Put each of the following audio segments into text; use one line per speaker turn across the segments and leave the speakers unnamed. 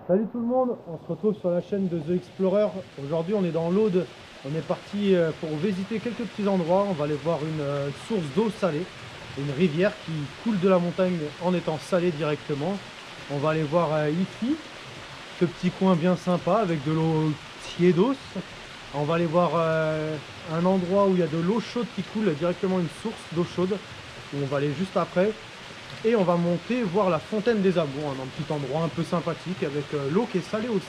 Salut tout le monde, on se retrouve sur la chaîne de The Explorer. Aujourd'hui on est dans l'Aude, on est parti pour visiter quelques petits endroits. On va aller voir une source d'eau salée, une rivière qui coule de la montagne en étant salée directement. On va aller voir ici, ce petit coin bien sympa avec de l'eau tiédos. On va aller voir un endroit où il y a de l'eau chaude qui coule directement, une source d'eau chaude, où on va aller juste après. Et on va monter voir la fontaine des Abous, un petit endroit un peu sympathique avec l'eau qui est salée aussi.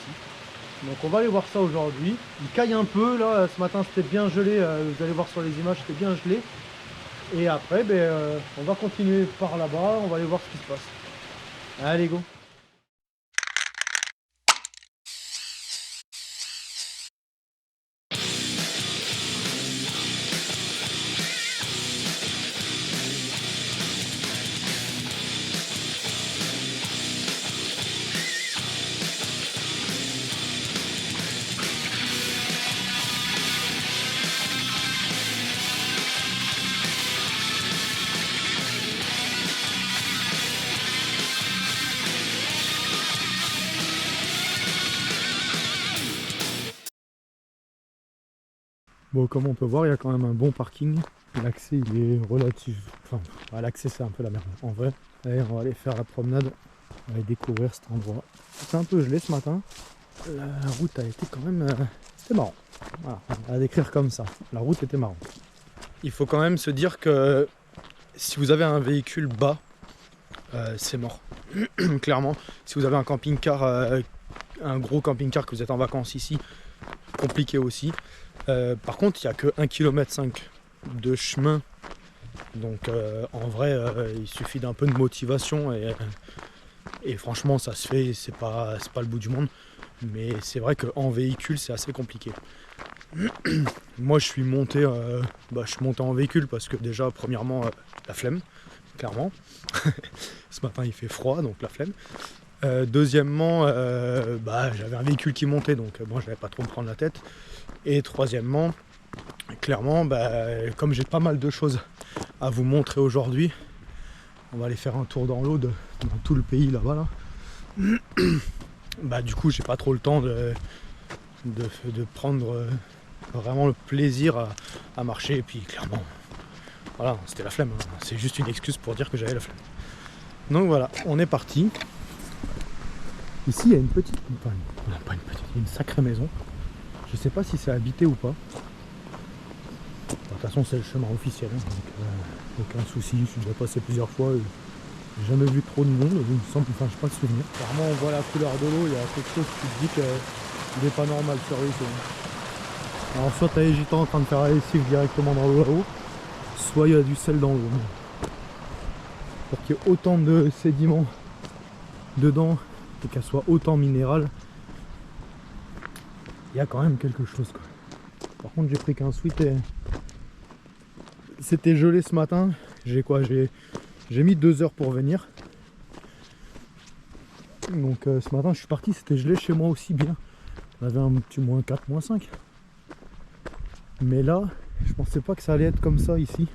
Donc on va aller voir ça aujourd'hui. Il caille un peu là, ce matin c'était bien gelé, vous allez voir sur les images, c'était bien gelé. Et après on va continuer par là-bas, on va aller voir ce qui se passe. Allez go. Bon, comme on peut voir, il y a quand même un bon parking. L'accès, il est relatif. Enfin, l'accès, c'est un peu la merde en vrai. Allez, on va aller faire la promenade. On va aller découvrir cet endroit. C'était un peu gelé ce matin. La route a été quand même. C'était marrant. Voilà, on va décrire comme ça. La route était marrante. Il faut quand même se dire que si vous avez un véhicule bas, c'est mort. Clairement. Si vous avez un camping-car, un gros camping-car, que vous êtes en vacances ici, compliqué aussi. Par contre, il n'y a que 1,5 km de chemin, donc en vrai il suffit d'un peu de motivation et franchement ça se fait, c'est pas le bout du monde, mais c'est vrai qu'en véhicule c'est assez compliqué. Moi je suis monté en véhicule parce que déjà premièrement la flemme, clairement. Ce matin il fait froid donc la flemme. Deuxièmement j'avais un véhicule qui montait donc moi j'avais pas trop me prendre la tête. Et troisièmement, clairement, comme j'ai pas mal de choses à vous montrer aujourd'hui, on va aller faire un tour dans l'Aude, dans tout le pays là-bas. Là. Du coup, j'ai pas trop le temps de prendre vraiment le plaisir à marcher. Et puis, clairement, voilà, c'était la flemme. Hein. C'est juste une excuse pour dire que j'avais la flemme. Donc voilà, on est parti. Ici, il y a une petite, pas une petite, une sacrée maison. Je sais pas si c'est habité ou pas. De toute façon c'est le chemin officiel, hein, donc aucun souci, je suis déjà passé plusieurs fois, j'ai jamais vu trop de monde, il me semble, enfin je n'ai pas de souvenir. Clairement on voit la couleur de l'eau, il y a quelque chose qui te dit qu'il n'est pas normal sur lui. Alors soit tu as les gitans en train de faire la lessive directement dans l'eau là-haut, soit il y a du sel dans l'eau. Pour qu'il y ait autant de sédiments dedans et qu'elle soit autant minérale, il y a quand même quelque chose quoi. Par contre j'ai pris qu'un sweat et c'était gelé ce matin. J'ai mis 2 heures pour venir. Donc ce matin je suis parti, c'était gelé chez moi aussi bien. On avait un petit moins 4, moins 5. Mais là, je pensais pas que ça allait être comme ça ici.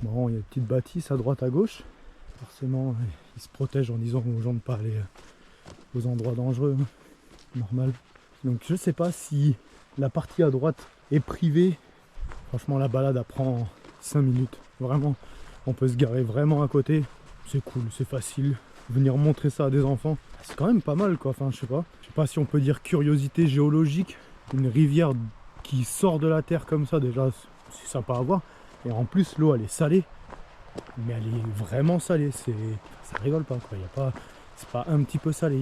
Bon, il y a une petite bâtisse à droite à gauche. Forcément, ils se protègent en disant aux gens de ne pas aller aux endroits dangereux. Normal. Donc je sais pas si la partie à droite est privée. Franchement la balade elle prend 5 minutes. Vraiment, on peut se garer vraiment à côté. C'est cool, c'est facile. Venir montrer ça à des enfants, c'est quand même pas mal quoi. Enfin je sais pas si on peut dire curiosité géologique. Une rivière qui sort de la terre comme ça, déjà c'est sympa à voir. Et en plus l'eau elle est salée. Mais elle est vraiment salée, ça rigole pas quoi. C'est pas un petit peu salé.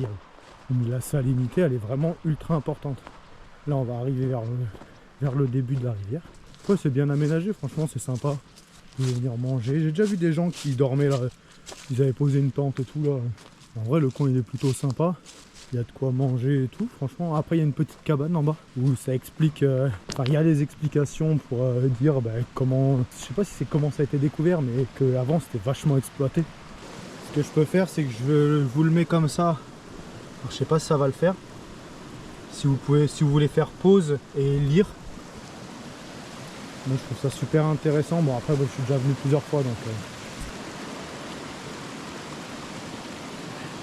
La salinité elle est vraiment ultra importante. Là on va arriver vers le début de la rivière. Ouais, c'est bien aménagé, franchement c'est sympa. Vous pouvez venir manger. J'ai déjà vu des gens qui dormaient là, ils avaient posé une tente et tout là. En vrai le coin il est plutôt sympa. Il y a de quoi manger et tout, franchement. Après il y a une petite cabane en bas où ça explique, il y a des explications pour dire comment, je sais pas si c'est comment ça a été découvert, mais qu'avant c'était vachement exploité. Ce que je peux faire c'est que je vous le mets comme ça. Alors, je sais pas si ça va le faire. Si vous voulez faire pause et lire. Moi je trouve ça super intéressant. Bon après je suis déjà venu plusieurs fois donc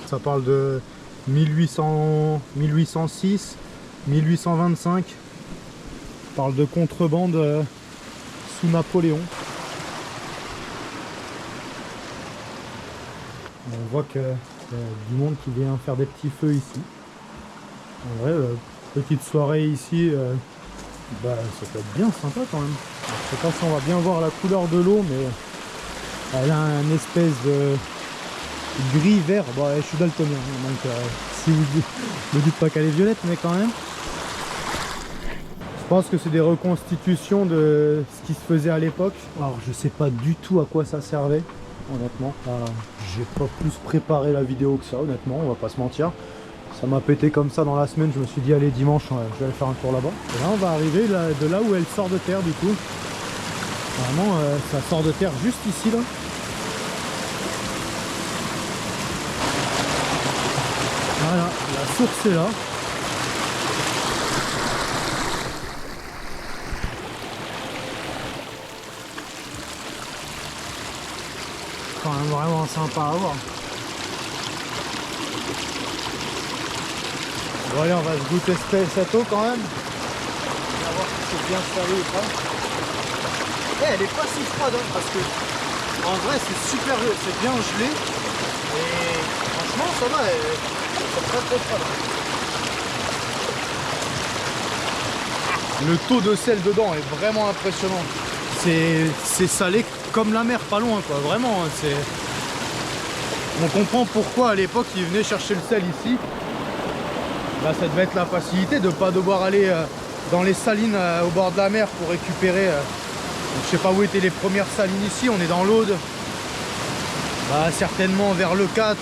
Ça parle de 1800, 1806, 1825. Ça parle de contrebande sous Napoléon. On voit qu'il y a du monde qui vient faire des petits feux ici. En vrai, petite soirée ici, bah, ça peut être bien sympa quand même. Je sais pas si on va bien voir la couleur de l'eau, mais elle a une espèce de gris-vert. Bon, je suis daltonien, donc si vous ne dites pas qu'elle est violette, mais quand même. Je pense que c'est des reconstitutions de ce qui se faisait à l'époque. Alors je sais pas du tout à quoi ça servait, honnêtement. J'ai pas plus préparé la vidéo que ça, honnêtement, on va pas se mentir. Ça m'a pété comme ça dans la semaine, je me suis dit allez dimanche je vais aller faire un tour là-bas. Et là on va arriver de là où elle sort de terre du coup. Vraiment ça sort de terre juste ici là. Voilà, la source est là. Quand même vraiment sympa à voir. Bon allez, on va se goûter cette eau quand même. On va voir si c'est bien salé ou pas. Et elle est pas si froide hein, parce que en vrai c'est super, c'est bien gelé. Et franchement ça va, c'est très très froid. Le taux de sel dedans est vraiment impressionnant. C'est salé comme la mer, pas loin quoi, vraiment. On comprend pourquoi à l'époque ils venaient chercher le sel ici. Là ça devait être la facilité de ne pas devoir aller dans les salines au bord de la mer pour récupérer. Je sais pas où étaient les premières salines ici, on est dans l'Aude. Bah, certainement vers le 4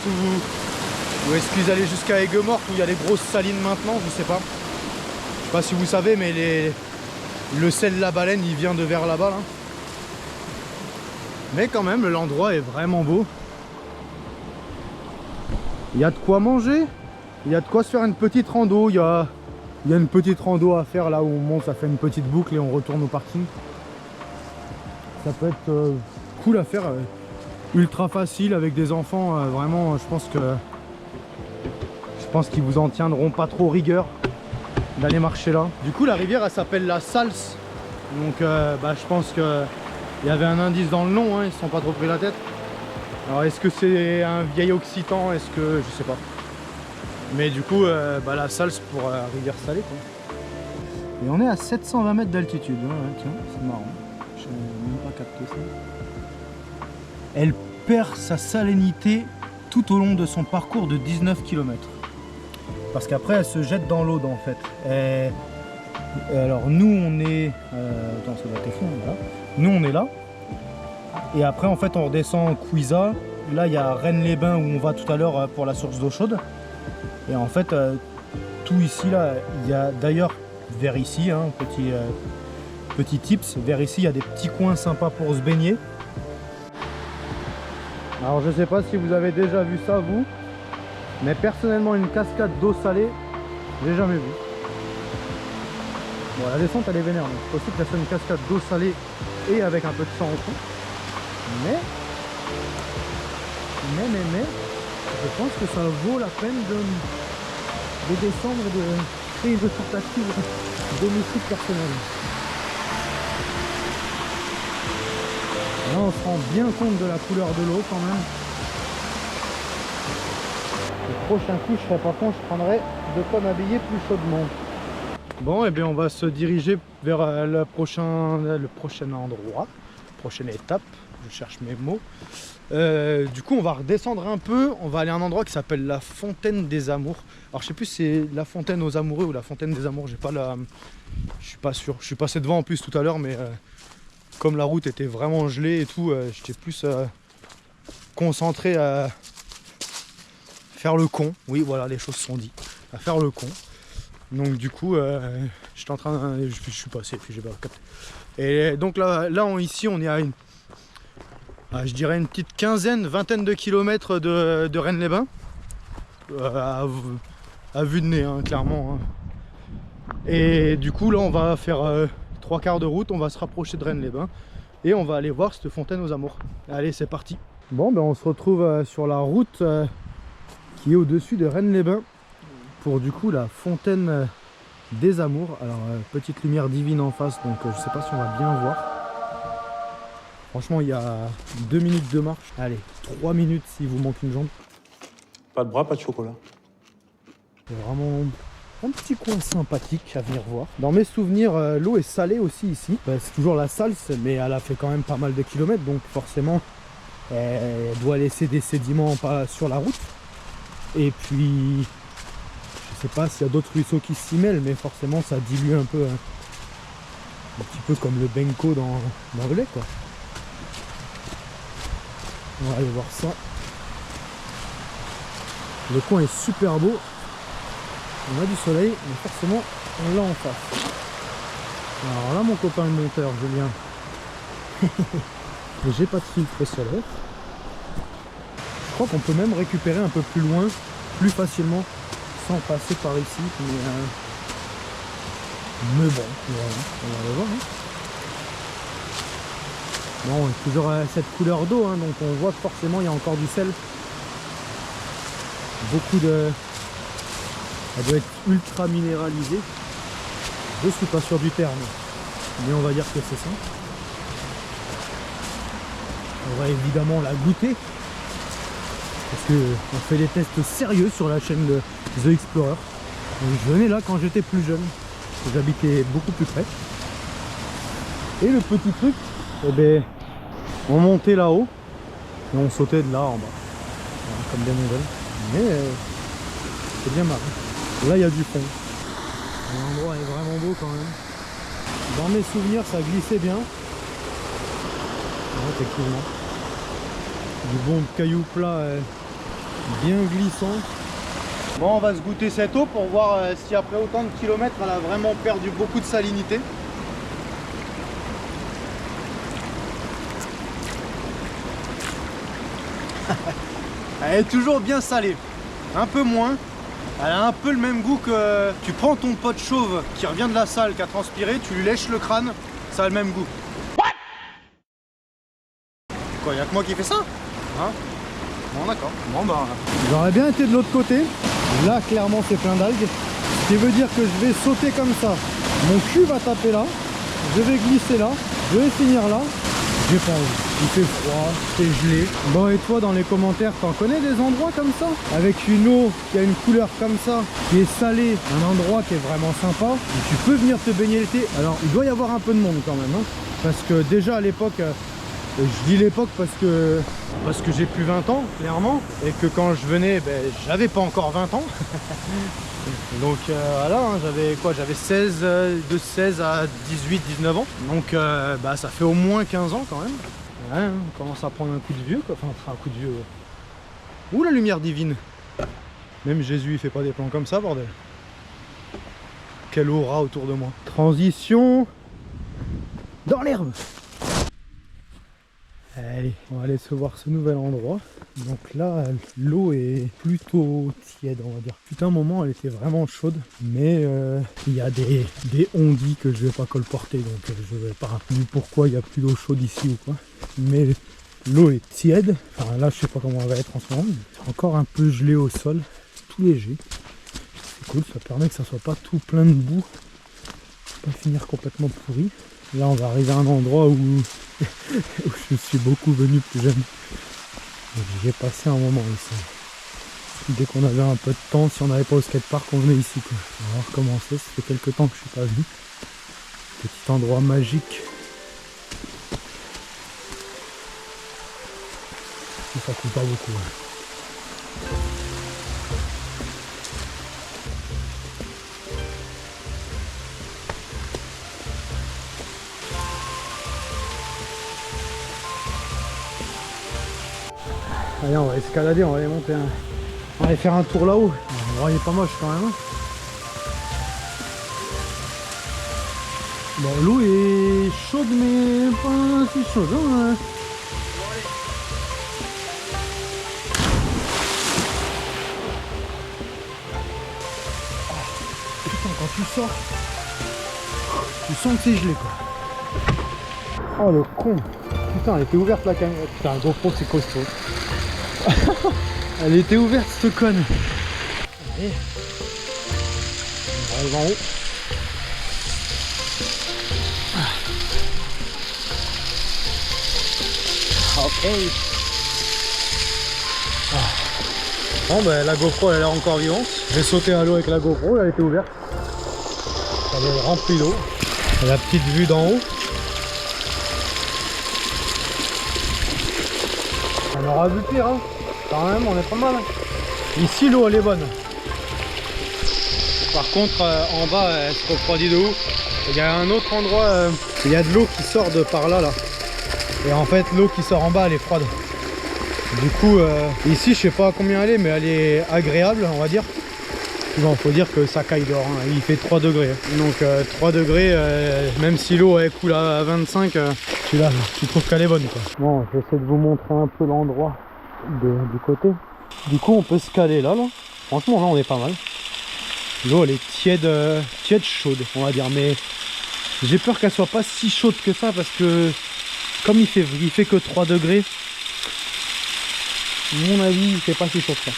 ou est-ce qu'ils allaient jusqu'à Aigues-Mortes où il y a les grosses salines maintenant, je sais pas. Je sais pas si vous savez mais le sel de la baleine il vient de vers là-bas là. Mais quand même l'endroit est vraiment beau. Il y a de quoi manger, il y a de quoi se faire une petite rando, il y a une petite rando à faire là où on monte, ça fait une petite boucle et on retourne au parking. Ça peut être cool à faire, ultra facile avec des enfants, vraiment je pense qu'ils vous en tiendront pas trop rigueur d'aller marcher là. Du coup la rivière elle s'appelle la Salse, donc je pense que il y avait un indice dans le nom, hein, ils se sont pas trop pris la tête. Alors est-ce que c'est un vieil occitan, est-ce que je sais pas. Mais du coup la Salse pour rivière salée quoi. Et on est à 720 mètres d'altitude, ouais, tiens c'est marrant, je n'ai même pas capté ça. Elle perd sa salinité tout au long de son parcours de 19 km. Parce qu'après elle se jette dans l'Aude en fait. Et alors nous on est... attends ça va être fond, voilà. Nous on est là. Et après en fait on redescend en Couisa. Là il y a Rennes-les-Bains où on va tout à l'heure pour la source d'eau chaude. Et en fait tout ici là, il y a d'ailleurs vers ici, hein, petit tips, vers ici il y a des petits coins sympas pour se baigner. Alors je sais pas si vous avez déjà vu ça vous, mais personnellement une cascade d'eau salée, j'ai jamais vu. Bon la descente elle est vénère, donc c'est possible que ça soit une cascade d'eau salée et avec un peu de sang au fond. Mais je pense que ça vaut la peine de descendre et de créer une tentative domestique personnelle. Là on se rend bien compte de la couleur de l'eau quand même. Le prochain coup je serais pas con, je prendrais de quoi m'habiller plus chaudement. Bon et bien on va se diriger vers le prochain endroit, prochaine étape, je cherche mes mots. Du coup on va redescendre un peu, on va aller à un endroit qui s'appelle la Fontaine des Amours. Alors je sais plus si c'est la Fontaine aux Amoureux ou la Fontaine des Amours, j'ai pas la... je suis pas sûr, je suis passé devant en plus tout à l'heure mais comme la route était vraiment gelée et tout, j'étais plus concentré à faire le con. Oui voilà, les choses sont dites, à faire le con. Donc du coup j'étais en train de... je suis passé et puis j'ai pas capté. Et donc là ici on est à une... je dirais une petite vingtaine de kilomètres de Rennes-les-Bains. À vue de nez, hein, clairement. Hein. Et du coup, là, on va faire 3 quarts de route, on va se rapprocher de Rennes-les-Bains. Et on va aller voir cette fontaine aux amours. Allez, c'est parti. Bon, ben on se retrouve sur la route qui est au-dessus de Rennes-les-Bains pour du coup la fontaine des Amours. Alors petite lumière divine en face, donc je sais pas si on va bien voir. Franchement, il y a 2 minutes de marche. Allez, 3 minutes s'il vous manque une jambe.
Pas de bras, pas de chocolat.
C'est vraiment un petit coin sympathique à venir voir. Dans mes souvenirs, l'eau est salée aussi ici. C'est toujours la salse, mais elle a fait quand même pas mal de kilomètres, donc forcément elle doit laisser des sédiments sur la route. Et puis je sais pas s'il y a d'autres ruisseaux qui s'y mêlent, mais forcément ça dilue un peu, un petit peu comme le benko dans le lait, quoi. On va aller voir ça. Le coin est super beau. On a du soleil, mais forcément on l'a en face. Alors là, mon copain le monteur, Julien, j'ai pas de filtre solaire. Je crois qu'on peut même récupérer un peu plus loin, plus facilement, sans passer par ici. Mais bon, voilà, on va aller voir. Hein. Bon, toujours cette couleur d'eau, hein, donc on voit que forcément il y a encore du sel. Beaucoup de... Elle doit être ultra minéralisée. Je suis pas sûr du terme, mais on va dire que c'est ça. On va évidemment la goûter, parce que on fait des tests sérieux sur la chaîne de The Explorer. Donc, je venais là quand j'étais plus jeune, j'habitais beaucoup plus près. Et le petit truc, eh ben, on montait là-haut et on sautait de là en bas, voilà, comme des mongols. Mais c'est bien marrant. Là il y a du fond. L'endroit est vraiment beau quand même. Dans mes souvenirs ça glissait bien. Ouais, effectivement. Du bon caillou plat bien glissant. Bon, on va se goûter cette eau pour voir si après autant de kilomètres elle a vraiment perdu beaucoup de salinité. Elle est toujours bien salée. Un peu moins. Elle a un peu le même goût que... Tu prends ton pote chauve qui revient de la salle, qui a transpiré, tu lui lèches le crâne, ça a le même goût. Quoi, y'a que moi qui fais ça? Hein? Bon, d'accord. Bon, bah... J'aurais bien été de l'autre côté. Là, clairement, c'est plein d'algues. Ce qui veut dire que je vais sauter comme ça. Mon cul va taper là. Je vais glisser là. Je vais finir là. J'ai pas envie. Il fait froid, c'est gelé. Bon, et toi dans les commentaires, t'en connais des endroits comme ça? Avec une eau qui a une couleur comme ça, qui est salée, un endroit qui est vraiment sympa, où tu peux venir te baigner l'été. Alors il doit y avoir un peu de monde quand même, hein, parce que déjà à l'époque, je dis l'époque parce que j'ai plus 20 ans, clairement, et que quand je venais, ben, j'avais pas encore 20 ans. Donc voilà, hein, j'avais 16, de 16 à 18, 19 ans. Donc bah, ça fait au moins 15 ans quand même. Ouais, hein, on commence à prendre un coup de vieux, quoi. Enfin un coup de vieux. Ouh, la lumière divine. Même Jésus il fait pas des plans comme ça, bordel. Quelle aura autour de moi. Transition dans l'herbe. Allez, on va aller se voir ce nouvel endroit. Donc là, l'eau est plutôt tiède, on va dire. Putain, un moment, elle était vraiment chaude. Mais il y a des ondits que je vais pas colporter. Donc je vais pas rappeler pourquoi il n'y a plus d'eau chaude ici ou quoi. Mais l'eau est tiède. Enfin là, je sais pas comment elle va être en ce moment. Encore un peu gelé au sol. Tout léger. C'est cool, ça permet que ça soit pas tout plein de boue. Pas finir complètement pourri. Là, on va arriver à un endroit où je suis beaucoup venu plus jeune. J'ai passé un moment ici. Dès qu'on avait un peu de temps, si on n'avait pas au skatepark, on venait ici, quoi. On va recommencer, ça fait quelques temps que je suis pas venu. Petit endroit magique. Et ça coûte pas beaucoup. Ouais. Allez, on va escalader, on va aller monter on va aller faire un tour là-haut. L'endroit il est pas moche quand même. Bon, l'eau est chaude mais pas si chaude. Hein. Putain, quand tu sors, tu sens que c'est gelé quoi. Oh le con. Putain, elle était ouverte la caméra. Putain, GoPro c'est costaud. Elle était ouverte cette conne. Allez. On arrive en haut. Ok. Bon ben la GoPro elle a l'air encore vivante. J'ai sauté à l'eau avec la GoPro, elle était ouverte. Elle est remplie d'eau. La petite vue d'en haut. On aura vu pire hein. Quand même on est pas mal. Ici l'eau elle est bonne. Par contre en bas elle se refroidit de ouf. Il y a un autre endroit, il y a de l'eau qui sort de par là. Et en fait l'eau qui sort en bas elle est froide. Du coup ici je sais pas à combien elle est mais elle est agréable on va dire. Bon faut dire que ça caille dehors, hein. Il fait 3 degrés. Donc 3 degrés même si l'eau elle coule à 25 tu trouves qu'elle est bonne quoi. Bon j'essaie de vous montrer un peu l'endroit du côté. Du coup on peut se caler là. Franchement là on est pas mal. L'eau elle est tiède, tiède chaude on va dire mais j'ai peur qu'elle soit pas si chaude que ça parce que comme il fait que 3 degrés. À mon avis, il fait pas si chaud que ça.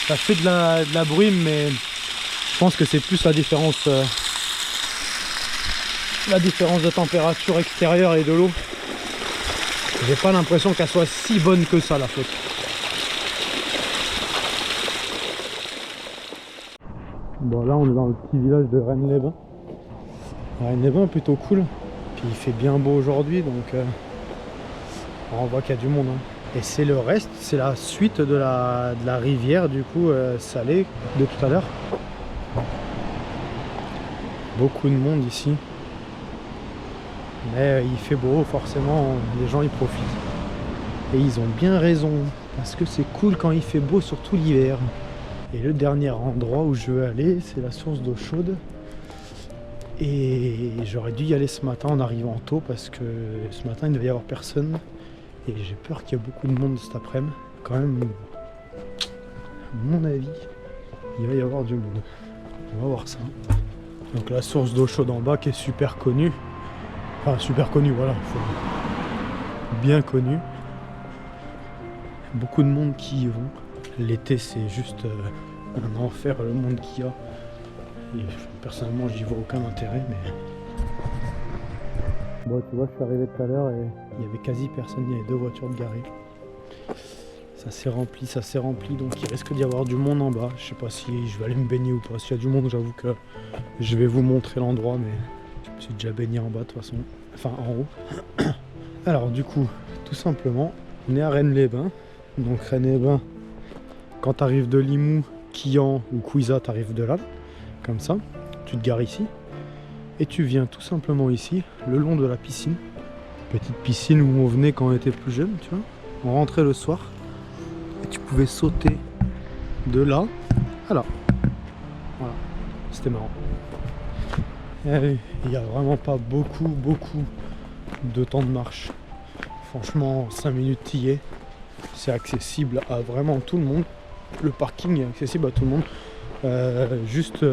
Ça fait de la brume, mais je pense que c'est plus la différence de température extérieure et de l'eau. J'ai pas l'impression qu'elle soit si bonne que ça la flotte. Bon là on est dans le petit village de Rennes-les-Bains. Rennes-les-Bains plutôt cool. Puis il fait bien beau aujourd'hui donc on voit qu'il y a du monde. Hein. Et c'est le reste, c'est la suite de la rivière du coup salée de tout à l'heure. Beaucoup de monde ici. Mais il fait beau, forcément les gens y profitent. Et ils ont bien raison, parce que c'est cool quand il fait beau, surtout l'hiver. Et le dernier endroit où je veux aller, c'est la source d'eau chaude. Et j'aurais dû y aller ce matin en arrivant tôt, parce que ce matin il ne devait y avoir personne. Et j'ai peur qu'il y ait beaucoup de monde cet après-midi. Quand même, à mon avis, il va y avoir du monde. On va voir ça. Donc la source d'eau chaude en bas qui est super connue. Enfin super connue, voilà. Bien connue. Beaucoup de monde qui y vont. L'été c'est juste un enfer le monde qu'il y a. Et personnellement j'y vois aucun intérêt mais... Bon tu vois je suis arrivé tout à l'heure et il y avait quasi personne, il y avait 2 voitures de garées. Ça s'est rempli donc il risque d'y avoir du monde en bas. Je sais pas si je vais aller me baigner ou pas. S'il y a du monde j'avoue que je vais vous montrer l'endroit mais je me suis déjà baigné en bas de toute façon. Enfin en haut. Alors du coup tout simplement on est à Rennes-les-Bains. Donc Rennes-les-Bains quand tu arrives de Limoux, Quillan ou Couiza tu arrives de là. Comme ça, tu te gares ici. Et tu viens tout simplement ici, le long de la piscine. Petite piscine où on venait quand on était plus jeune, tu vois. On rentrait le soir et tu pouvais sauter de là à là. Voilà, c'était marrant. Il n'y a vraiment pas beaucoup de temps de marche. Franchement, 5 minutes t'y es. C'est accessible à vraiment tout le monde. Le parking est accessible à tout le monde. Juste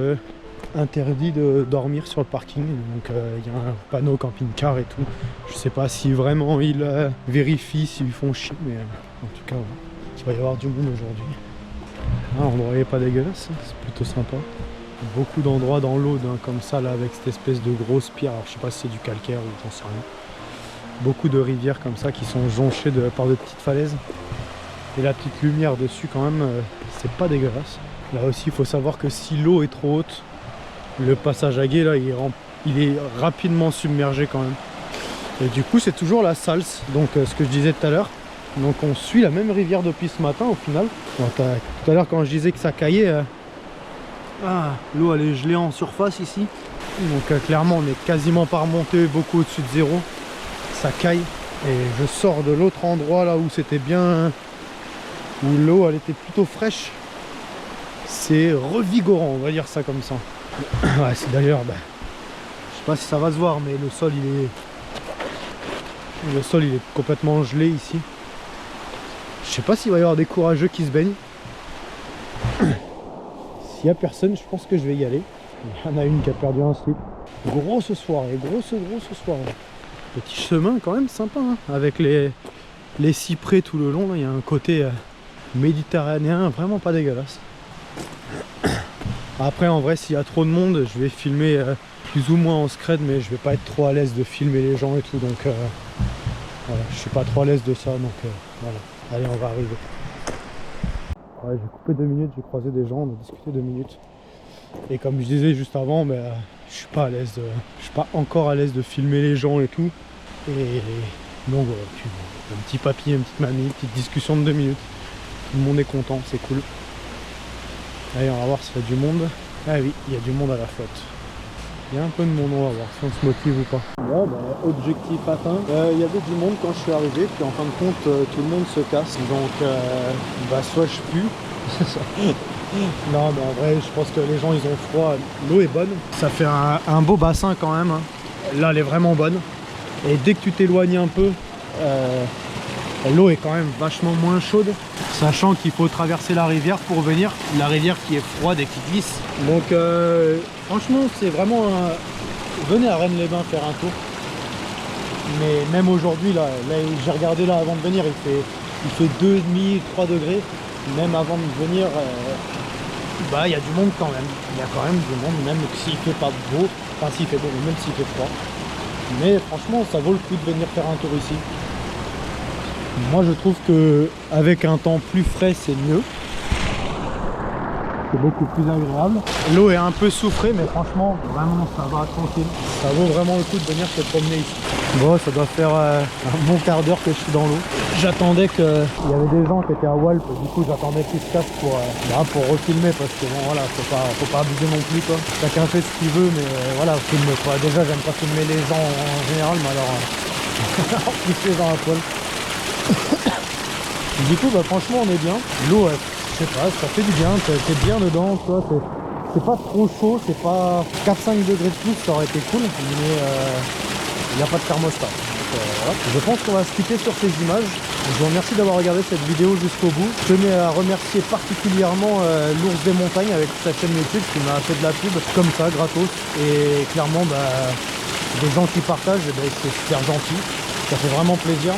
interdit de dormir sur le parking, donc il y a un panneau camping-car et tout. Je sais pas si vraiment ils vérifient s'ils font chier, mais en tout cas ouais. Il va y avoir du monde aujourd'hui. L'endroit est pas dégueulasse, c'est plutôt sympa. Beaucoup d'endroits dans l'eau comme ça là avec cette espèce de grosse pierre. Alors je sais pas si c'est du calcaire ou j'en sais rien. Beaucoup de rivières comme ça qui sont jonchées par de petites falaises. Et la petite lumière dessus quand même, c'est pas dégueulasse. Là aussi il faut savoir que si l'eau est trop haute, le passage à gué là il est rapidement submergé quand même. Et du coup c'est toujours la Salse, donc ce que je disais tout à l'heure. Donc on suit la même rivière depuis ce matin au final. Bon, tout à l'heure quand je disais que ça caillait, l'eau elle est gelée en surface ici. Donc clairement on est quasiment pas remonté beaucoup au-dessus de zéro. Ça caille. Et je sors de l'autre endroit là où c'était bien, où l'eau elle était plutôt fraîche. C'est revigorant, on va dire ça comme ça. Ouais, c'est d'ailleurs, je sais pas si ça va se voir, mais le sol il est complètement gelé ici. Je sais pas s'il va y avoir des courageux qui se baignent. S'il y a personne, je pense que je vais y aller. Il y en a une qui a perdu un slip. Grosse soirée, grosse soirée. Petit chemin quand même sympa, hein, avec les cyprès tout le long. Il y a un côté méditerranéen, vraiment pas dégueulasse. Après en vrai s'il y a trop de monde je vais filmer plus ou moins en scred, mais je vais pas être trop à l'aise de filmer les gens et tout, donc voilà, je suis pas trop à l'aise de ça, donc voilà. Allez, on va arriver. Ouais, j'ai coupé 2 minutes, j'ai croisé des gens, on a discuté 2 minutes. Et comme je disais juste avant, mais, je suis pas à l'aise, je suis pas encore à l'aise de filmer les gens et tout. Et donc voilà, puis, un petit papy, une petite mamie, une petite discussion de 2 minutes. Tout le monde est content, c'est cool. Allez, on va voir s'il y a du monde. Ah oui, il y a du monde à la flotte. Il y a un peu de monde, on va voir si on se motive ou pas. Bon, bah, objectif atteint. Il y avait du monde quand je suis arrivé, puis en fin de compte, tout le monde se casse. Donc, bah, soit je pue. Non, mais en vrai, je pense que les gens, ils ont froid. L'eau est bonne. Ça fait un beau bassin quand même. Hein. Là, elle est vraiment bonne. Et dès que tu t'éloignes un peu, l'eau est quand même vachement moins chaude. Sachant qu'il faut traverser la rivière pour venir. La rivière qui est froide et qui glisse. Donc, franchement, c'est vraiment venez à Rennes-les-Bains faire un tour. Mais même aujourd'hui, là j'ai regardé là avant de venir, il fait 2,5, 3 degrés. Même avant de venir, bah il y a du monde quand même. Il y a quand même du monde, même s'il fait pas beau. Enfin, s'il fait beau, mais même s'il fait froid. Mais franchement, ça vaut le coup de venir faire un tour ici. Moi, je trouve que avec un temps plus frais, c'est mieux. C'est beaucoup plus agréable. L'eau est un peu soufrée, mais franchement, vraiment, ça va tranquille. Ça vaut vraiment le coup de venir se promener ici. Bon, ça doit faire un bon quart d'heure que je suis dans l'eau. J'attendais qu'il y avait des gens qui étaient à Walp, du coup j'attendais qu'ils se cassent pour refilmer, parce que bon voilà, faut pas abuser non plus quoi. Chacun fait ce qu'il veut, mais voilà, filme quoi. Déjà j'aime pas filmer les gens en général, mais alors en plus les gens à poil. Du coup bah franchement on est bien. L'eau, je sais pas, ça fait du bien, t'es bien dedans, tu vois, c'est pas trop chaud, c'est pas 4-5 degrés de plus, ça aurait été cool, mais il n'y a pas de thermostat. Voilà. Je pense qu'on va se quitter sur ces images. Je vous remercie d'avoir regardé cette vidéo jusqu'au bout. Je tenais à remercier particulièrement l'Ours des Montagnes avec sa chaîne YouTube qui m'a fait de la pub comme ça, gratos. Et clairement, bah, des gens qui partagent, bah, c'est super gentil. Ça fait vraiment plaisir.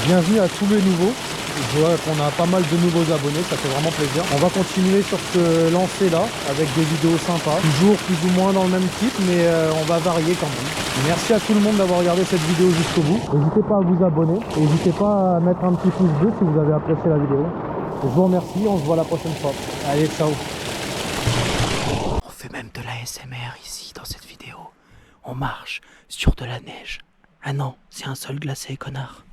Bienvenue à tous les nouveaux. Je vois qu'on a pas mal de nouveaux abonnés, ça fait vraiment plaisir. On va continuer sur ce lancer là avec des vidéos sympas, toujours plus ou moins dans le même type, mais on va varier quand même. Merci à tout le monde d'avoir regardé cette vidéo jusqu'au bout. N'hésitez pas à vous abonner, n'hésitez pas à mettre un petit pouce bleu si vous avez apprécié la vidéo. Je vous remercie, on se voit la prochaine fois. Allez, ciao.
On fait même de la SMR ici dans cette vidéo. On marche sur de la neige. Ah non, c'est un sol glacé, connard.